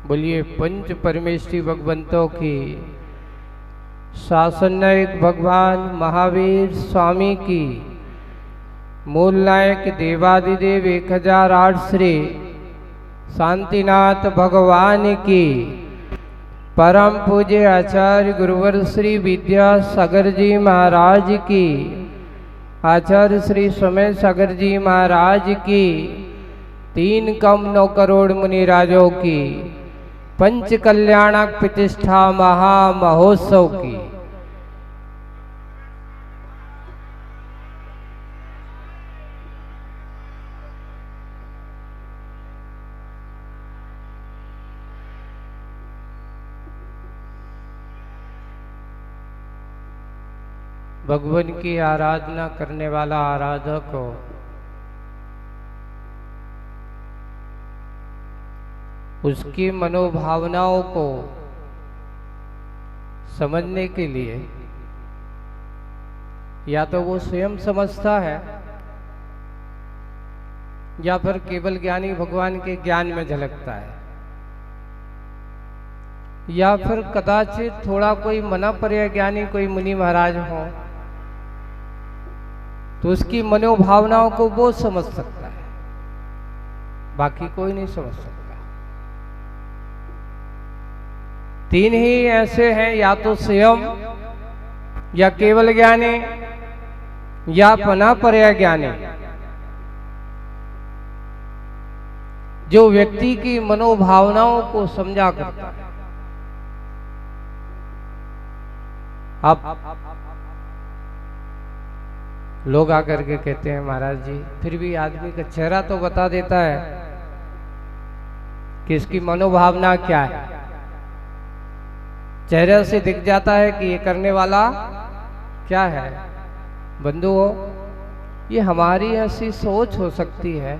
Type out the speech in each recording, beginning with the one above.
बोलिए पंच परमेष्ठी भगवंतों की, शासन नायक भगवान महावीर स्वामी की, मूल नायक देवादिदेव 1008 श्री शांतिनाथ भगवान की, परम पूज्य आचार्य गुरुवर श्री विद्यासागर जी महाराज की, आचार्य श्री समय सागर जी महाराज की, 3 कम 9 करोड़ मुनिराजों की, पंच कल्याणक प्रतिष्ठा महामहोत्सव की। भगवान की आराधना करने वाला आराधक हो, उसकी मनोभावनाओं को समझने के लिए या तो वो स्वयं समझता है या फिर केवल ज्ञानी भगवान के ज्ञान में झलकता है, या फिर कदाचित थोड़ा कोई मना पर्या ज्ञानी कोई मुनि महाराज हो तो उसकी मनोभावनाओं को वो समझ सकता है, बाकी कोई नहीं समझ सकता। 3 ही ऐसे हैं, या तो स्वयं या केवल ज्ञानी या पना पर्या ज्ञानी, जो व्यक्ति की मनोभावनाओं को समझा करता है। आप लोग आकर के कहते हैं महाराज जी, फिर भी आदमी का चेहरा तो बता देता है कि इसकी मनोभावना क्या है। चेहरे से दिख जाता है कि ये करने वाला क्या है। बंधुओं, ये हमारी ऐसी सोच हो सकती है,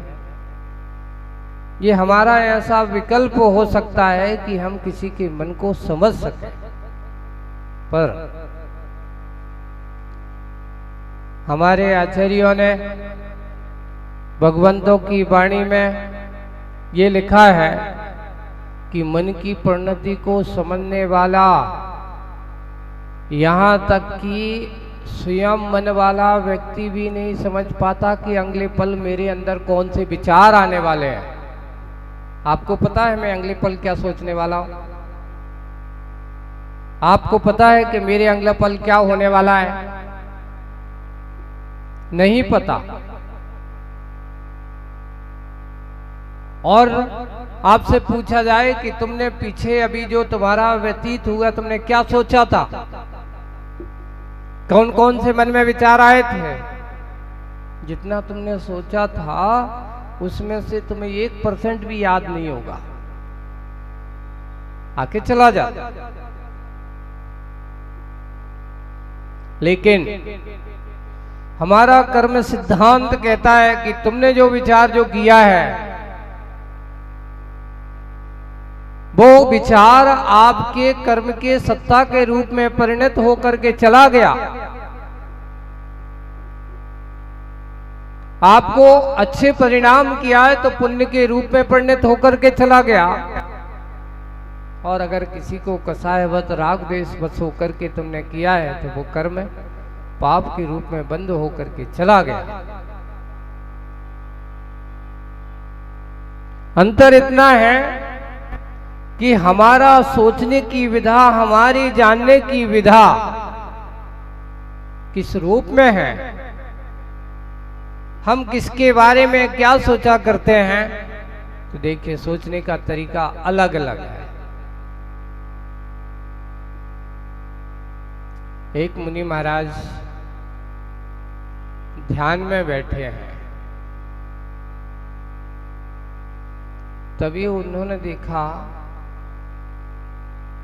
ये हमारा ऐसा विकल्प हो सकता है कि हम किसी के मन को समझ सकें, पर हमारे आचार्यों ने भगवंतों की वाणी में ये लिखा है कि मन की परिणति को समझने वाला, यहाँ तक कि स्वयं मन वाला व्यक्ति भी नहीं समझ पाता कि अगले पल मेरे अंदर कौन से विचार आने वाले हैं। आपको पता है मैं अगले पल क्या सोचने वाला हूं? आपको पता है कि मेरे अगला पल क्या होने वाला है? नहीं पता। और आपसे पूछा जाए कि तुमने पीछे अभी जो तुम्हारा व्यतीत हुआ, तुमने क्या सोचा था, कौन कौन से मन में विचार आए थे? जितना तुमने सोचा था उसमें से तुम्हें 1% भी याद नहीं होगा, आके चला जा। लेकिन हमारा कर्म सिद्धांत कहता है कि तुमने जो विचार जो किया है, वो विचार आपके कर्म के सत्ता के रूप में परिणत होकर के चला गया। आपको अच्छे परिणाम किया है तो पुण्य के रूप में परिणत होकर के चला गया, और अगर किसी को कसायवत राग द्वेष बस होकर के तुमने किया है तो वो कर्म पाप के रूप में बंद होकर के चला गया। अंतर इतना है कि हमारा सोचने की विधा, हमारी जानने की विधा किस रूप में है, हम किसके बारे में क्या सोचा करते हैं, तो देखिए सोचने का तरीका अलग अलग है। एक मुनि महाराज ध्यान में बैठे हैं, तभी उन्होंने देखा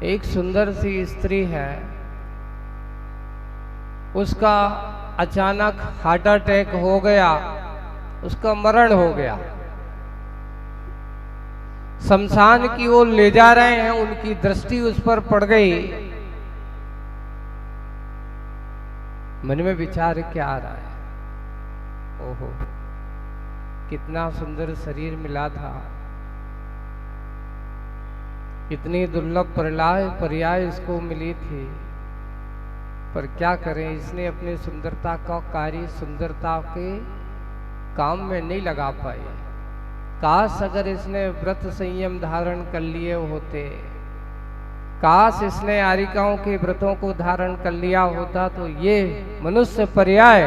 एक सुंदर सी स्त्री है, उसका अचानक हार्ट अटैक हो गया, उसका मरण हो गया। शमशान की ओर ले जा रहे हैं, उनकी दृष्टि उस पर पड़ गई। मन में विचार क्या आ रहा है, ओहो कितना सुंदर शरीर मिला था, इतनी दुर्लभ पर्याय इसको मिली थी, पर क्या करें, इसने अपनी सुंदरता का कार्य सुंदरता के काम में नहीं लगा पाई। काश अगर इसने व्रत संयम धारण कर लिए होते, काश इसने आरिकाओं के व्रतों को धारण कर लिया होता, तो ये मनुष्य पर्याय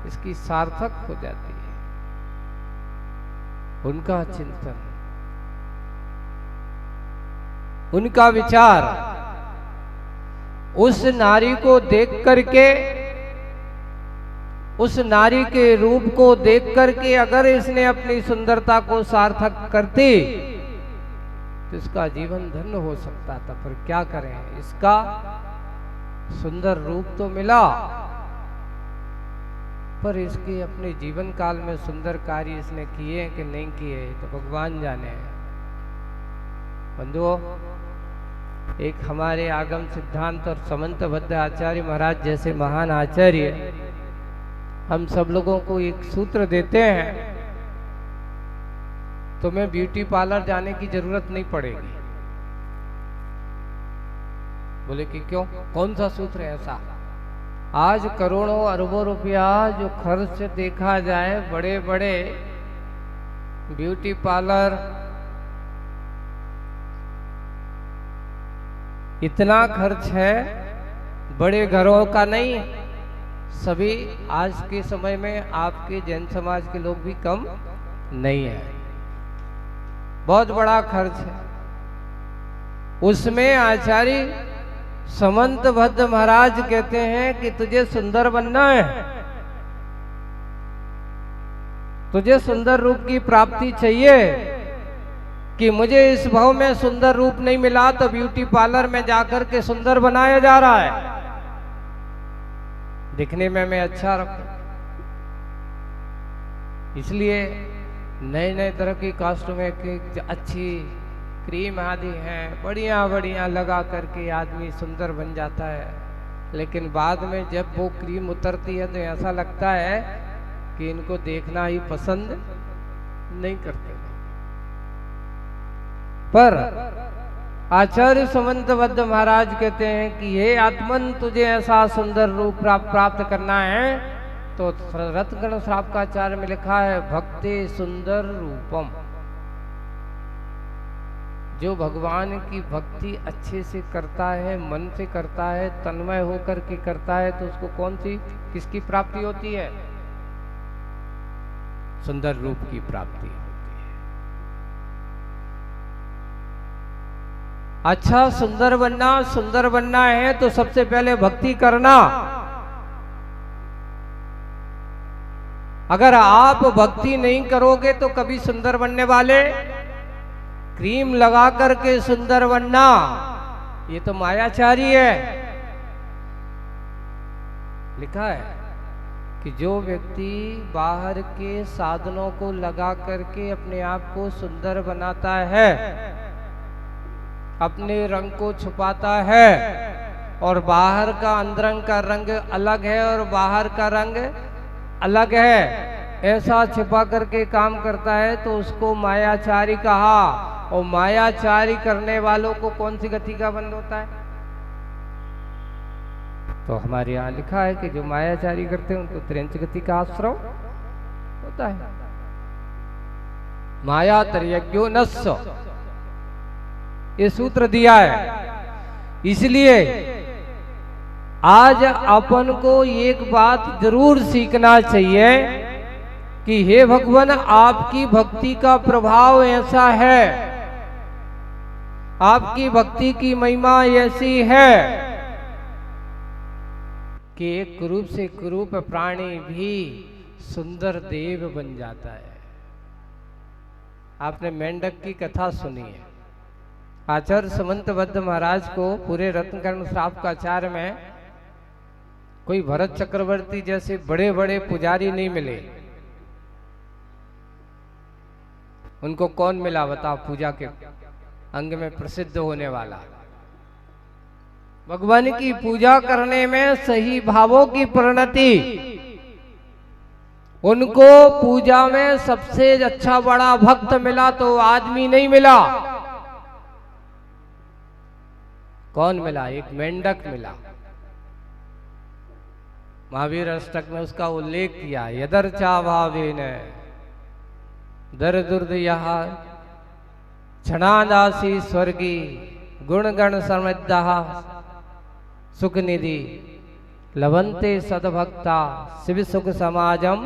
इसकी सार्थक हो जाती है। उनका चिंतन, उनका विचार, उस नारी को देख करके, उस नारी के रूप को देख करके अगर इसने अपनी सुंदरता को सार्थक करती तो इसका जीवन धन्य हो सकता था। पर क्या करें, इसका सुंदर रूप तो मिला, पर इसके अपने जीवन काल में सुंदर कार्य इसने किए कि नहीं किए तो भगवान जाने। बंधुओं, एक हमारे आगम सिद्धांत और समंतबद्ध आचार्य महाराज जैसे महान आचार्य हम सब लोगों को एक सूत्र देते हैं, तुम्हें ब्यूटी पार्लर जाने की जरूरत नहीं पड़ेगी। बोले कि क्यों, कौन सा सूत्र है ऐसा? आज करोड़ों अरबों रुपया जो खर्च देखा जाए, बड़े बड़े ब्यूटी पार्लर, इतना खर्च है, बड़े घरों का नहीं। सभी आज के समय में आपके जैन समाज के लोग भी कम नहीं है, बहुत बड़ा खर्च है। उसमें आचार्य समंतबद्ध महाराज कहते हैं कि तुझे सुंदर बनना है, तुझे सुंदर रूप की प्राप्ति चाहिए, कि मुझे इस भाव में सुंदर रूप नहीं मिला तो ब्यूटी पार्लर में जाकर के सुंदर बनाया जा रहा है, दिखने में मैं अच्छा रखूं। इसलिए नए नए तरह की कॉस्ट्यूमें की अच्छी क्रीम आदि हैं, बढ़िया बढ़िया लगा करके आदमी सुंदर बन जाता है। लेकिन बाद में जब वो क्रीम उतरती है तो ऐसा लगता है कि इनको देखना ही पसंद नहीं करते। पर आचार्य समंतबद्ध महाराज कहते हैं कि हे आत्मन, तुझे ऐसा सुंदर रूप प्राप्त करना है तो रत्नगण श्रावकाचार्य में लिखा है भक्ति सुंदर रूपम। जो भगवान की भक्ति अच्छे से करता है, मन से करता है, तन्मय होकर के करता है, तो उसको कौन सी किसकी प्राप्ति होती है? सुंदर रूप की प्राप्ति होती है। अच्छा, सुंदर बनना है तो सबसे पहले भक्ति करना। अगर आप भक्ति नहीं करोगे तो कभी सुंदर बनने वाले, क्रीम लगा करके सुंदर बनना, ये तो मायाचारी है। लिखा है कि जो व्यक्ति बाहर के साधनों को लगा करके अपने आप को सुंदर बनाता है, अपने रंग को छुपाता है, और बाहर का अंदरंग का रंग अलग है और बाहर का रंग अलग है, ऐसा छिपा करके काम करता है, तो उसको मायाचारी कहा। और मायाचारी करने वालों को कौन सी गति का बंध होता है? तो हमारे यहाँ लिखा है कि जो मायाचारी करते हैं उनको त्रिंच गति का आश्रव होता है। माया तर्यज्ञो नस्स, ये सूत्र दिया है। इसलिए आज अपन को एक बात जरूर सीखना चाहिए कि हे भगवान, आपकी भक्ति का प्रभाव ऐसा है, आपकी भक्ति की महिमा ऐसी है कि एक कुरूप से कुरूप प्राणी भी सुंदर देव बन जाता है। आपने मेंढक की कथा सुनी है। आचार्य समंतबद्ध महाराज को पूरे रत्नकर्ण श्रावकाचार्य में कोई भरत चक्रवर्ती जैसे बड़े बड़े पुजारी नहीं मिले। उनको कौन मिला बताओ? पूजा के अंग में प्रसिद्ध होने वाला। भगवान की पूजा करने में सही भावों की परिणति, उनको पूजा में सबसे अच्छा बड़ा भक्त मिला तो आदमी नहीं मिला। कौन मिला? एक मेंढक मिला। महावीर अष्टक में उसका उल्लेख किया, यदर्चा भावेन दर दुर्द यहा क्षणादासी स्वर्गी गुणगण समृद्धा सुख निधि लवंते सदभक्ता शिव सुख समाजम।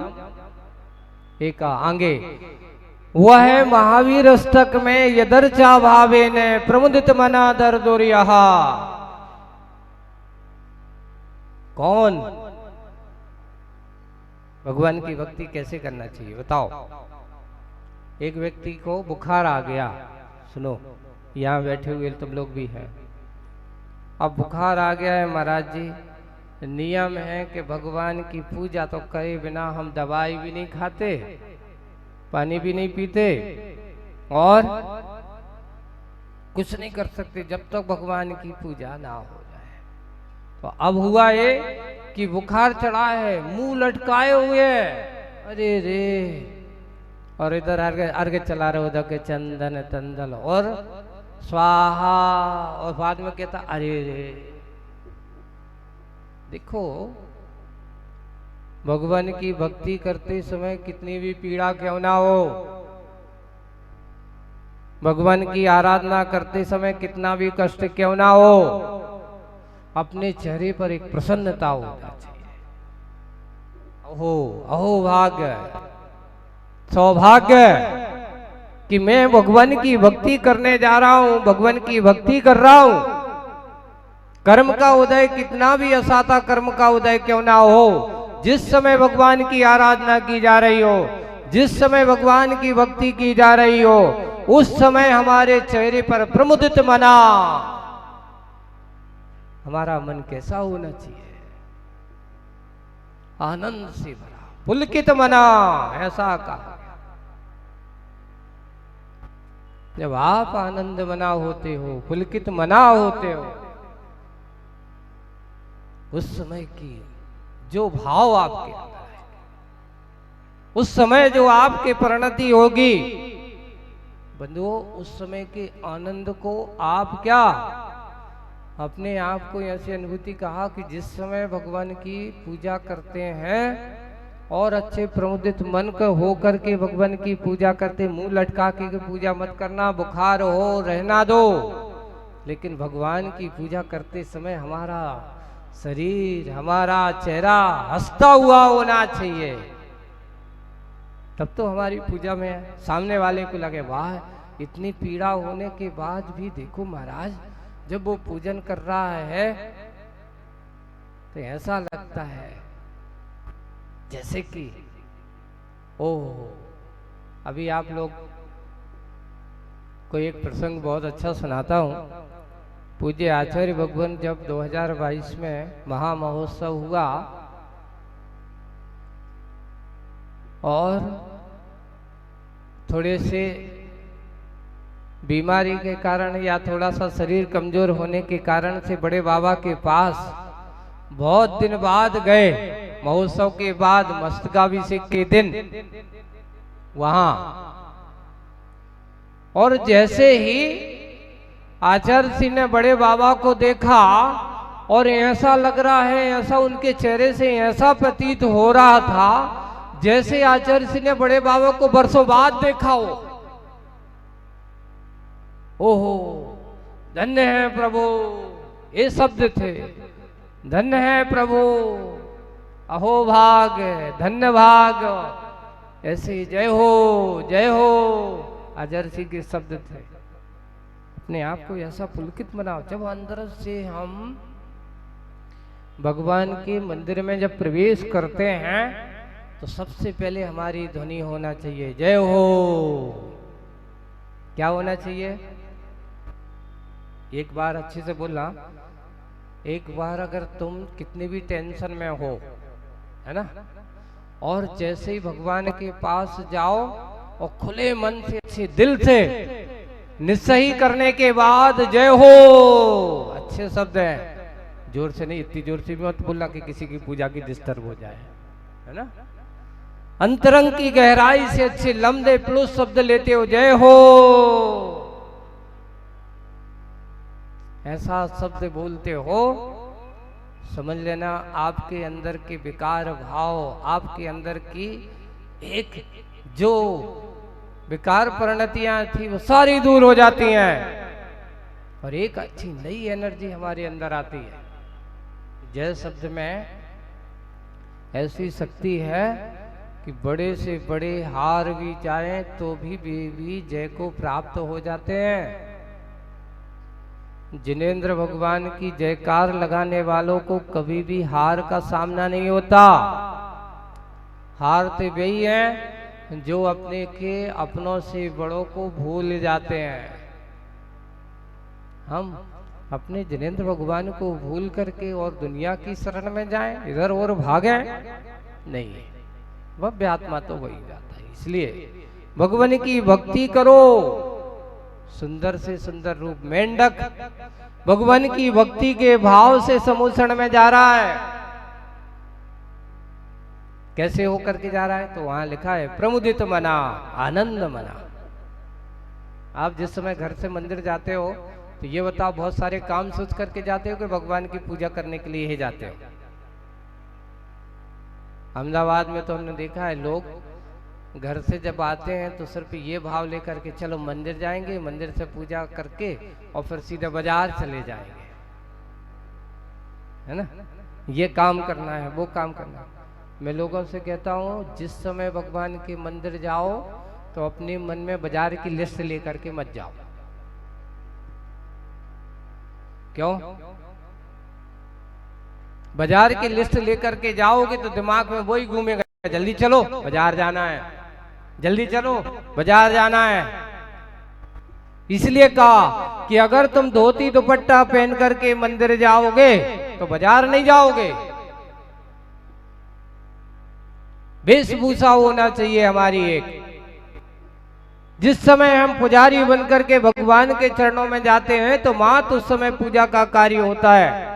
एक आगे वह है महावीर अष्टक में यदर्चा भावेन प्रमुदित मना दर दुर्यहा। कौन? भगवान की भक्ति कैसे करना चाहिए बताओ। एक व्यक्ति को बुखार आ गया, सुनो यहाँ बैठे हुए तुम लोग भी हैं। अब बुखार आ गया है महाराज जी, नियम है कि भगवान की पूजा तो करे बिना हम दवाई भी नहीं खाते, पानी भी नहीं पीते और कुछ नहीं कर सकते जब तक भगवान की पूजा ना हो जाए। तो अब हुआ ये कि बुखार चढ़ा है, मुंह लटकाए हुए, अरे रे, और इधर अर्घ चला रहे, उधर के चंदन तंदल और स्वाहा, और बाद में कहता अरे रे। देखो भगवान की भक्ति करते समय कितनी भी पीड़ा क्यों ना हो, भगवान की आराधना करते समय कितना भी कष्ट क्यों ना हो, अपने चेहरे पर एक प्रसन्नता होना चाहिए। अहो अहो भाग्य, सौभाग्य कि मैं भगवान की भक्ति करने जा रहा हूं, भगवान की भक्ति कर रहा हूं। कर्म का उदय कितना भी असाता कर्म का उदय क्यों ना हो, जिस समय भगवान की आराधना की जा रही हो, जिस समय भगवान की भक्ति की जा रही हो, उस समय हमारे चेहरे पर प्रमुदित मना, हमारा मन कैसा होना चाहिए? आनंद से भरा, पुलकित मना, ऐसा कहा। जब आप आनंद मना होते हो, पुलकित मना होते हो, उस समय की जो भाव आपके अंदर है, उस समय जो आपकी परिणति होगी बंधुओं, उस समय के आनंद को आप क्या अपने आप को ऐसी अनुभूति कहा कि जिस समय भगवान की पूजा करते हैं और अच्छे प्रमुदित मन का हो करके भगवान की पूजा करते, मुंह लटका के पूजा मत करना, बुखार हो रहना दो, लेकिन भगवान की पूजा करते समय हमारा शरीर, हमारा चेहरा हंसता हुआ होना चाहिए। तब तो हमारी पूजा में सामने वाले को लगे वाह, इतनी पीड़ा होने के बाद भी देखो महाराज जब वो पूजन कर रहा है तो ऐसा लगता है जैसे कि ओह। अभी आप लोग को एक प्रसंग बहुत अच्छा सुनाता हूँ। पूज्य आचार्य भगवान जब 2022 में महामहोत्सव हुआ और थोड़े से बीमारी के कारण या थोड़ा सा शरीर कमजोर होने के कारण से बड़े बाबा के पास बहुत दिन बाद गए। महोत्सव के बाद मस्तकाभिषेक के दिन वहां, और जैसे ही आचार्य सिंह ने बड़े बाबा को देखा और ऐसा लग रहा है, ऐसा उनके चेहरे से ऐसा प्रतीत हो रहा था जैसे आचार्य सिंह ने बड़े बाबा को बरसों बाद देखा हो। ओहो धन्य है प्रभु, ये शब्द थे, धन्य है प्रभु, अहो भाग्य, धन्य भाग्य, ऐसे जय हो जय हो आचार्य सिंह के शब्द थे। अपने आप को ऐसा पुलकित बनाओ। जब अंदर से हम भगवान के मंदिर में जब प्रवेश करते हैं तो सबसे पहले हमारी ध्वनि होना चाहिए जय हो। क्या होना चाहिए? एक बार अच्छे से बोलना। एक बार अगर तुम कितनी भी टेंशन में हो, है ना, और जैसे ही भगवान के पास जाओ और खुले मन से अच्छे दिल से निश्चय करने के बाद जय हो, अच्छे शब्द है, जोर से नहीं, इतनी जोर से भी मत बोलना कि किसी की पूजा की डिस्टर्ब हो जाए, है ना। अंतरंग की गहराई से अच्छे लंबे प्लस शब्द लेते हो जय हो। ऐसा शब्द बोलते हो, समझ लेना आपके अंदर के विकार भाव, आपके अंदर की एक जो विकार परिणतियां थी वो सारी दूर हो जाती हैं और एक अच्छी नई एनर्जी हमारे अंदर आती है। जय शब्द में ऐसी शक्ति है कि बड़े से बड़े हार भी जाएं तो भी जय को प्राप्त हो जाते हैं। जिनेंद्र भगवान की जयकार लगाने वालों को कभी भी हार का सामना नहीं होता। हारते वही हैं जो अपने के अपनों से बड़ों को भूल जाते हैं। हम अपने जिनेंद्र भगवान को भूल करके और दुनिया की शरण में जाएं, इधर और भागें, नहीं, भव्य आत्मा तो वही जाता है। इसलिए भगवान की भक्ति करो। सुंदर से सुंदर रूप मेंढक भगवान की भक्ति के भाव से समुद्र में जा रहा है। कैसे होकर के जा रहा है? तो वहां लिखा है प्रमुदित मना, आनंद मना। आप जिस समय घर से मंदिर जाते हो तो ये बताओ, बहुत सारे काम सोच करके जाते हो कि भगवान की पूजा करने के लिए ही जाते हो? अहमदाबाद में तो हमने देखा है, लोग घर से जब आते हैं तो सिर्फ ये भाव लेकर के चलो मंदिर जाएंगे, मंदिर से पूजा करके और फिर सीधे बाजार चले जाएंगे, है ना, ये काम करना है, वो काम करना है। मैं लोगों से कहता हूँ, जिस समय भगवान के मंदिर जाओ तो अपने मन में बाजार की लिस्ट लेकर के मत जाओ। क्यों? बाजार की लिस्ट लेकर के जाओगे तो दिमाग में वही घूमेगा, जल्दी चलो बाजार जाना है, जल्दी चलो बाजार जाना है। इसलिए कहा कि अगर तुम धोती दुपट्टा पहन करके मंदिर जाओगे तो बाजार नहीं जाओगे। वेशभूषा होना चाहिए हमारी एक। जिस समय हम पुजारी बनकर के भगवान के चरणों में जाते हैं तो मात्र उस समय पूजा का कार्य होता है,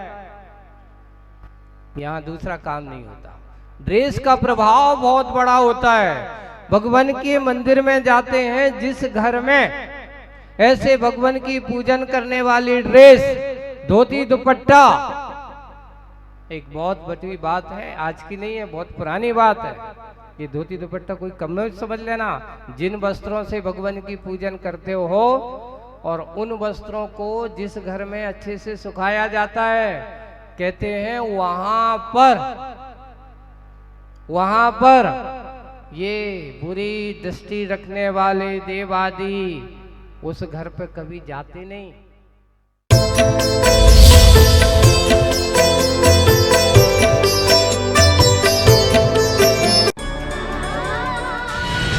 यहाँ दूसरा काम नहीं होता। ड्रेस का प्रभाव बहुत बड़ा होता है। भगवान के मंदिर में जाते हैं, जिस घर में ऐसे भगवान की पूजन करने वाली ड्रेस, धोती दुपट्टा, एक बहुत बड़ी बात है, आज की नहीं है, बहुत पुरानी बात है। ये धोती दुपट्टा कोई कम में समझ लेना। जिन वस्त्रों से भगवान की पूजन करते हो और उन वस्त्रों को जिस घर में अच्छे से सुखाया जाता है, कहते हैं वहां पर ये बुरी दृष्टि रखने वाले देवादी उस घर पर कभी जाते नहीं।